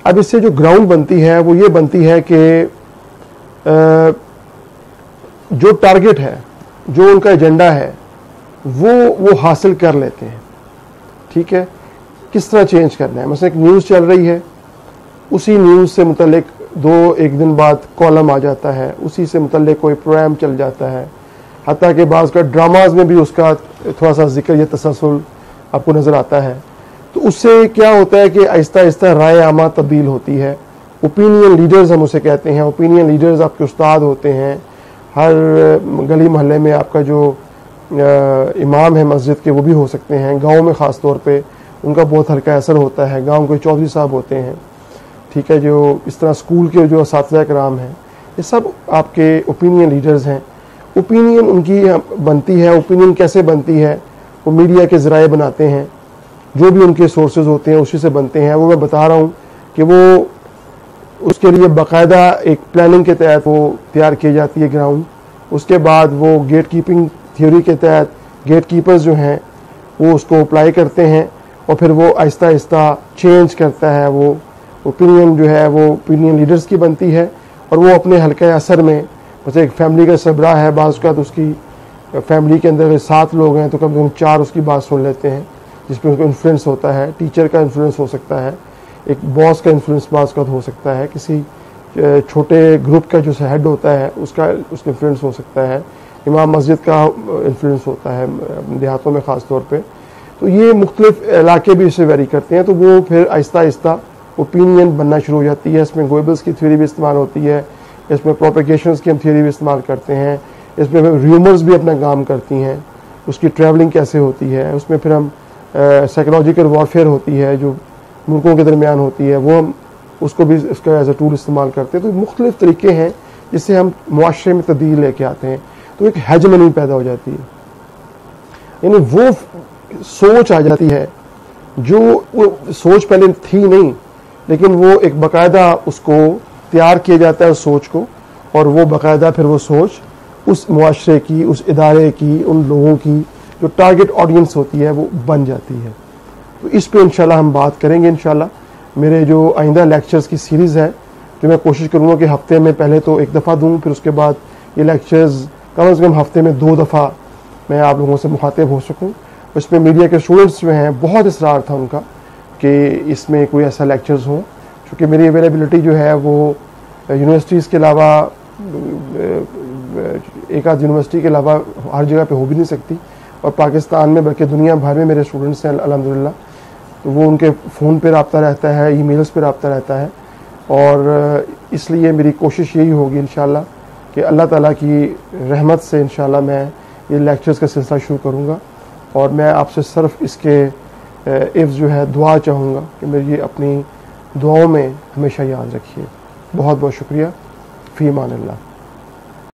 अब इससे जो ग्राउंड बनती है वो ये बनती है कि जो टारगेट है, जो उनका एजेंडा है, वो हासिल कर लेते हैं। ठीक है, किस तरह चेंज करना है। मतलब एक न्यूज़ चल रही है, उसी न्यूज़ से मुतल्लिक एक दिन बाद कॉलम आ जाता है, उसी से मुतल्लिक कोई प्रोग्राम चल जाता है, हत्ता कि बाज़ का ड्रामाज में भी उसका थोड़ा सा जिक्र या तसलसल आपको नज़र आता है। तो उससे क्या होता है कि आहिस्ता आहिस्ता राय आमा तब्दील होती है। ओपिनियन लीडर्स हम उसे कहते हैं। ओपिनियन लीडर्स आपके उस्ताद होते हैं। हर गली मोहल्ले में आपका जो इमाम है मस्जिद के, वो भी हो सकते हैं। गांव में ख़ास तौर पे उनका बहुत हल्का असर होता है। गांव के चौधरी साहब होते हैं, ठीक है, जो इस तरह स्कूल के जो असातिज़ा कराम हैं, ये सब आपके ओपिनियन लीडर्स हैं। ओपिनियन उनकी बनती है। ओपिनियन कैसे बनती है? वो मीडिया के ज़राए बनाते हैं, जो भी उनके सोर्सेज होते हैं उसी से बनते हैं। वो मैं बता रहा हूँ कि वो उसके लिए बाकायदा एक प्लानिंग के तहत वो तैयार की जाती है ग्राउंड। उसके बाद वो गेट कीपिंग थ्योरी के तहत गेट कीपर्स जो हैं वो उसको अप्लाई करते हैं और फिर वो आहिस्ता आहिस्ता चेंज करता है। वो ओपिनियन जो है वो ओपिनियन लीडर्स की बनती है और वो अपने हल्के असर में, जैसे एक फैमिली का सबरा है, बाज़ का तो उसकी फैमिली के अंदर 7 लोग हैं तो कम से कम 4 उसकी बात सुन लेते हैं, जिसमें उनको इन्फ्लुएंस होता है। टीचर का इन्फ्लुएंस हो सकता है, एक बॉस का इन्फ्लुएंस बाज़ का हो सकता है, किसी छोटे ग्रुप का जो हेड होता है उसका इन्फ्लुएंस हो सकता है, इमाम मस्जिद का इन्फ्लुएंस होता है देहातों में ख़ास तौर पे। तो ये मुख्तलिफ इलाके भी इससे वेरी करते हैं। तो वो फिर आहिस्ता आहिस्ता ओपिनियन बनना शुरू हो जाती है। इसमें गोएबल्स की थ्योरी भी इस्तेमाल होती है, इसमें प्रोपेगेशंस की हम थ्योरी भी इस्तेमाल करते हैं, इसमें र्यूमर्स भी अपना काम करती हैं, उसकी ट्रैवलिंग कैसे होती है, उसमें फिर हम साइकोलॉजिकल वॉरफेयर होती है जो मुल्कों के दरमियान होती है, वो हम उसको भी इसका एज ए टूल इस्तेमाल करते हैं। तो मुख्तलिफ तरीके हैं जिससे हम मुआशरे में तब्दील लेके आते हैं। तो एक हेजमनी पैदा हो जाती है, यानी वो सोच आ जाती है जो वो सोच पहले थी नहीं, लेकिन वो एक बाकायदा उसको तैयार किया जाता है उस सोच को, और वो बाकायदा फिर वो सोच उस मुआशरे की, उस इदारे की, उन लोगों की जो टारगेट ऑडियंस होती है वो बन जाती है। तो इस पे इंशाल्लाह हम बात करेंगे। इंशाल्लाह मेरे जो आइंदा लेक्चर्स की सीरीज़ है, जो मैं कोशिश करूँगा कि हफ्ते में पहले तो 1 दफ़ा दूँ, फिर उसके बाद ये लेक्चर्स कम से कम हफ्ते में 2 दफ़ा मैं आप लोगों से मुखातिब हो सकूँ। उसमें मीडिया के स्टूडेंट्स जो हैं बहुत इसरार था उनका कि इसमें कोई ऐसा लेक्चर्स हो, क्योंकि मेरी अवेलेबिलिटी जो है वो यूनिवर्सिटीज़ के अलावा, एक आध यूनिवर्सिटी के अलावा हर जगह पे हो भी नहीं सकती, और पाकिस्तान में बल्कि दुनिया भर में मेरे स्टूडेंट्स हैं अल्हम्दुलिल्लाह। तो वो उनके फ़ोन पे रब्ता रहता है, ईमेल्स पे रब्ता रहता है, और इसलिए मेरी कोशिश यही होगी इंशाल्लाह कि अल्लाह ताला की रहमत से इंशाल्लाह मैं ये लेक्चर्स का सिलसिला शुरू करूँगा। और मैं आपसे सिर्फ इसके इफ़्ज़ जो है दुआ चाहूँगा कि मेरी अपनी दुआओं में हमेशा याद रखिए। बहुत बहुत शुक्रिया। फ़ी अमान अल्लाह।